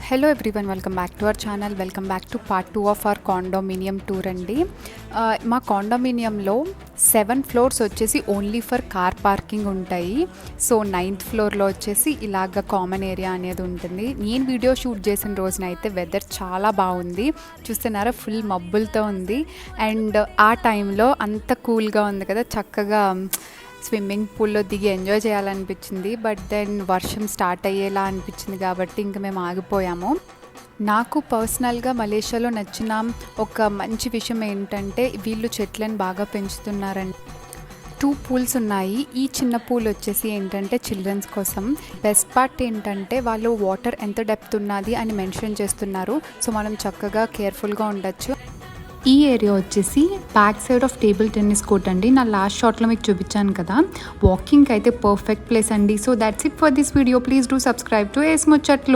Hello everyone, welcome back to our channel. Welcome back to part 2 of our condominium tour అండి. మా కాండోమినియంలో 7 floors వచ్చేసి only for car parking ఉంటాయి. So 9th ఫ్లోర్లో వచ్చేసి ఇలాగ కామన్ ఏరియా అనేది ఉంటుంది. నేను వీడియో షూట్ చేసిన రోజున అయితే వెదర్ చాలా బాగుంది. చూస్తున్నారా, ఫుల్ మబ్బులతో ఉంది. అండ్ ఆ టైంలో అంత కూల్గా ఉంది కదా, చక్కగా స్విమ్మింగ్ పూల్లో దిగి ఎంజాయ్ చేయాలనిపించింది. బట్ దెన్ వర్షం స్టార్ట్ అయ్యేలా అనిపించింది కాబట్టి ఇంక మేము ఆగిపోయాము. నాకు పర్సనల్గా మలేషియాలో నచ్చిన ఒక మంచి విషయం ఏంటంటే వీళ్ళు చెట్లను బాగా పెంచుతున్నారండి. 2 పూల్స్ ఉన్నాయి. ఈ చిన్న పూల్ వచ్చేసి ఏంటంటే చిల్డ్రన్స్ కోసం. బెస్ట్ పార్ట్ ఏంటంటే వాళ్ళు వాటర్ ఎంత డెప్త్ ఉన్నది అని మెన్షన్ చేస్తున్నారు. సో మనం చక్కగా కేర్ఫుల్గా ఉండొచ్చు. ఈ ఏరియా వచ్చేసి back side of table tennis court అండి. నా లాస్ట్ షాట్లో మీకు చూపించాను కదా, వాకింగ్ అయితే పర్ఫెక్ట్ ప్లేస్ అండి. So that's it for this video. Please do subscribe to Ace ముచ్చట్లు.